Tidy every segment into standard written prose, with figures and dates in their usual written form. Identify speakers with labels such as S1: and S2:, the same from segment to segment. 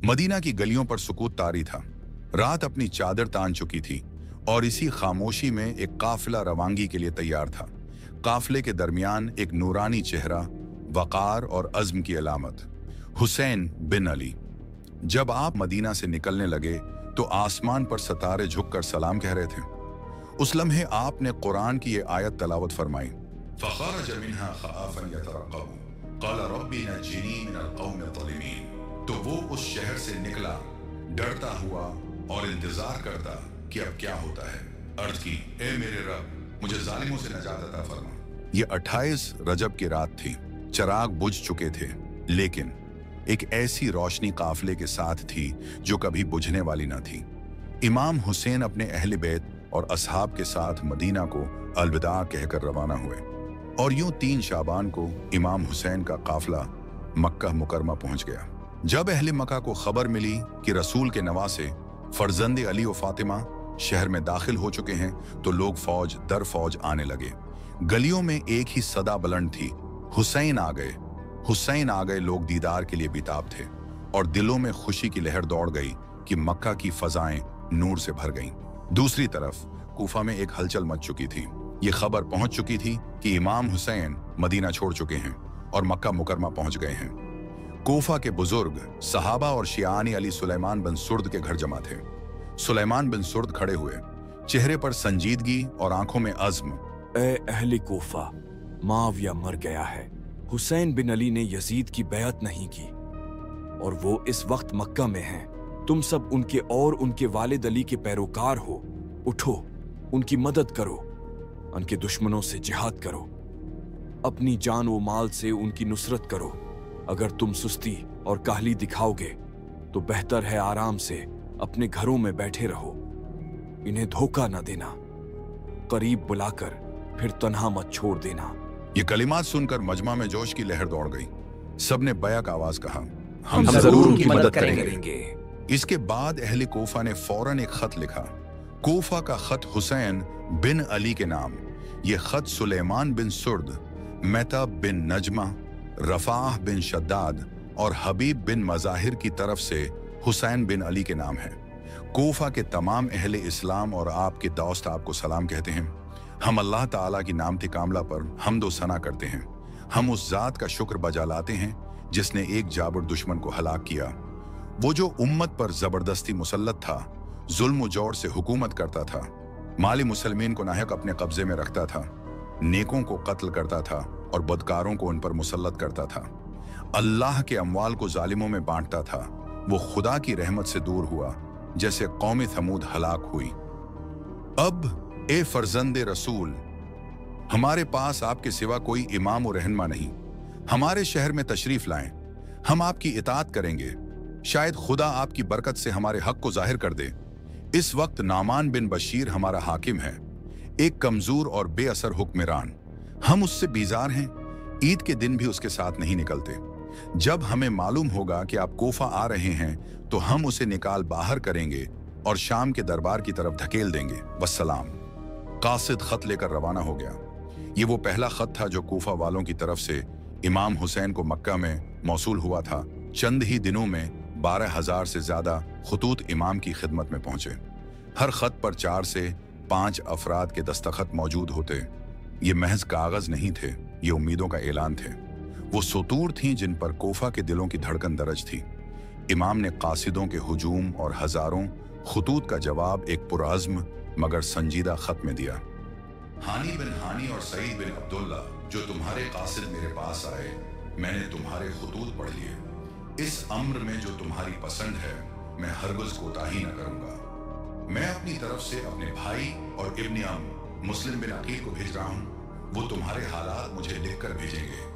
S1: Medina की गलियों पर सुकूत तारी था। रात अपनी चादर तान चुकी थी और इसी खामोशी में एक काफिला रवांगी के लिए तैयार था। काफिले के दरमियान एक नूरानी चेहरा, वकार और अज़्म की अलामत, हुसैन बिन अली। जब आप मदीना से निकलने लगे तो आसमान पर सितारे झुककर सलाम कह रहे थे। उस लम्हे आपने कुरान की ये आयत तलावत फरमाई, फ़ख़रज मिन्हा ख़आफ़न यतरक़्क़बु क़ाल रब्बी नज्जिनी मिनल क़ौमिज़ ज़ालिमीन। तो वो उस शहर से निकला डरता हुआ और इंतजार करता कि अब क्या होता है। अर्ज़ की, ए मेरे रब, मुझे जालिमों से नजात अता फरमा। ये 28 रजब की रात थी। चिराग बुझ चुके थे, लेकिन एक ऐसी रोशनी काफिले के साथ थी जो कभी बुझने वाली न थी। इमाम हुसैन अपने अहले बैत और असहाब के साथ मदीना को अलविदा कहकर रवाना हुए और यूं 3 शाबान को इमाम हुसैन का काफिला मक्का मुकरमा पहुंच गया। जब अहले मक्का को खबर मिली कि रसूल के नवासे फरजंद अली और फातिमा शहर में दाखिल हो चुके हैं तो लोग फौज दर फौज आने लगे। गलियों में एक ही सदा बुलंद थी, हुसैन आ गए, हुसैन आ गए। लोग दीदार के लिए बेताब थे और दिलों में खुशी की लहर दौड़ गई कि मक्का की फजाएं नूर से भर गईं। दूसरी तरफ कूफा में एक हलचल मच चुकी थी। ये खबर पहुंच चुकी थी कि इमाम हुसैन मदीना छोड़ चुके हैं और मक्का मुकरमा पहुंच गए हैं। कूफा के बुजुर्ग सहाबा और शियानी अली सुलेमान बिन सुर्द के घर जमा थे। सुलेमान बिन सुर्द खड़े हुए, चेहरे पर संजीदगी और आंखों में अज़्म।
S2: ए अहले कूफा, मुआविया मर गया है। हुसैन बिन अली ने यजीद की बैअत नहीं की और वो इस वक्त मक्का में हैं। तुम सब उनके और उनके वालिद अली के पैरोकार हो। उठो, उनकी मदद करो, उनके दुश्मनों से जिहाद करो, अपनी जान व माल से उनकी नुसरत करो। अगर तुम सुस्ती और काहली दिखाओगे तो बेहतर है आराम से अपने घरों में बैठे रहो। इन्हें धोखा न देना, करीब बुलाकर फिर तन्हा मत छोड़ देना।
S1: ये कलिमात सुनकर मजमा में जोश की लहर दौड़ गई। सबने बैक आवाज कहा,
S3: हम जरूर उनकी मदद करेंगे।
S1: इसके बाद अहले कोफा ने फौरन एक खत लिखा। कोफा का खत हुसैन बिन अली के नाम। ये खत सुलेमान बिन सुर्द, मेहता बिन नजमा, रफाह बिन शद्दाद और हबीब बिन मज़ाहिर की तरफ से हुसैन बिन अली के नाम है। कोफा के तमाम अहले इस्लाम और आपके दोस्त आपको सलाम कहते हैं। हम अल्लाह ताला की नामती कामला पर हम्द व सना करते हैं। हम उस जात का शुक्र बजा लाते हैं जिसने एक जाबुर दुश्मन को हलाक किया, वो जो उम्मत पर जबरदस्ती मुसल्लत था, जुल्म जौर से हुकूमत करता था, माली मुसलमीन को नाहक अपने कब्जे में रखता था, नेकों को कत्ल करता था और बदकारों को उन पर मुसल्लत करता था, अल्लाह के अमवाल को जालिमों में बांटता था। वो खुदा की रहमत से दूर हुआ जैसे कौम थमूद हलाक हुई। अब ए फरजंदे रसूल, हमारे पास आपके सिवा कोई इमाम और रहनुमा नहीं। हमारे शहर में तशरीफ लाएं, हम आपकी इताअत करेंगे। शायद खुदा आपकी बरकत से हमारे हक को जाहिर कर दे। इस वक्त नामान बिन बशीर हमारा हाकिम है, एक कमजोर और बेअसर हुक्मरान। हम उससे बीजार हैं, ईद के दिन भी उसके साथ नहीं निकलते। जब हमें मालूम होगा कि आप कोफा आ रहे हैं तो हम उसे निकाल बाहर करेंगे और शाम के दरबार की तरफ धकेल देंगे। वस्सलाम। कासिद खत लेकर रवाना हो गया। ये वो पहला खत था जो कोफा वालों की तरफ से इमाम हुसैन को मक्का में मौसूल हुआ था। चंद ही दिनों में 12,000 से ज्यादा खुतूत इमाम की खिदमत में पहुंचे। हर खत पर 4 से 5 अफराद के दस्तखत मौजूद होते। ये महज कागज नहीं थे, ये उम्मीदों का ऐलान थे। वो सुतूर थीं जिन पर कोफा के दिलों की धड़कन दरज थी। इमाम ने कासिदों के हुजूम और हजारों खुतूत का जवाब एक पुरअज़्म मगर संजीदा खत में दिया। हानी बिन हानी और सईद बिन अब्दुल्ला, जो तुम्हारे कासिद मेरे पास आए, मैंने तुम्हारे खुतूत पढ़ लिए। इस अम्र में जो तुम्हारी पसंद है मैं हरगिज़ कोताही न करूंगा। मैं अपनी तरफ से अपने भाई और इब्न अम मुस्लिम बिन अकील को भेज रहा हूं। वो तुम्हारे हालात मुझे लिखकर भेजेंगे।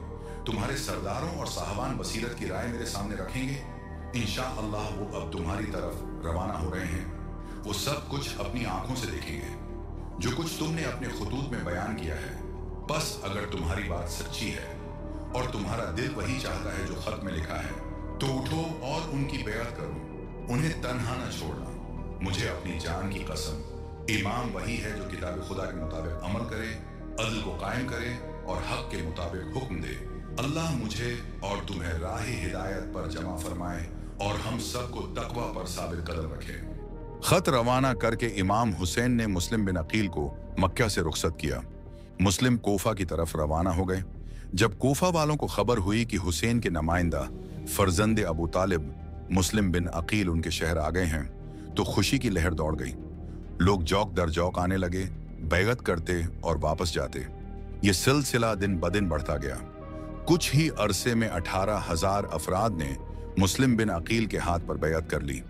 S1: तुम्हारे सरदारों और साहबान बसीरत की राय मेरे सामने रखेंगे। इंशाअल्लाह वो अब तुम्हारी तरफ रवाना हो रहे हैं। वो सब कुछ अपनी आंखों से देखेंगे जो कुछ तुमने अपने खुतूत में बयान किया है। बस अगर तुम्हारी बात सच्ची है और तुम्हारा दिल वही चाहता है जो खत में लिखा है तो उठो और उनकी बैअत करो। उन्हें तन्हा न छोड़ना। मुझे अपनी जान की कसम, इमाम वही है जो किताब खुदा के मुताबिक अमल करे, अदल को कायम करे और हक के मुताबिक हुक्म दे। अल्लाह मुझे और तुम्हें राह हिदायत पर जमा फरमाए और हम सबको तकवा पर साबित कदम रखे। खत रवाना करके इमाम हुसैन ने मुस्लिम बिन अकील को मक्का से रुखसत किया। मुस्लिम कोफा की तरफ रवाना हो गए। जब कोफा वालों को खबर हुई कि हुसैन के नुमाइंदा फर्जंद अबू तालिब मुस्लिम बिन अकील उनके शहर आ गए हैं, तो खुशी की लहर दौड़ गई। लोग जौक दर जौक आने लगे, बैगत करते और वापस जाते। ये सिलसिला दिन ब दिन बढ़ता गया। कुछ ही अरसे में 18,000 अफराद ने मुस्लिम बिन अकील के हाथ पर बैगत कर ली।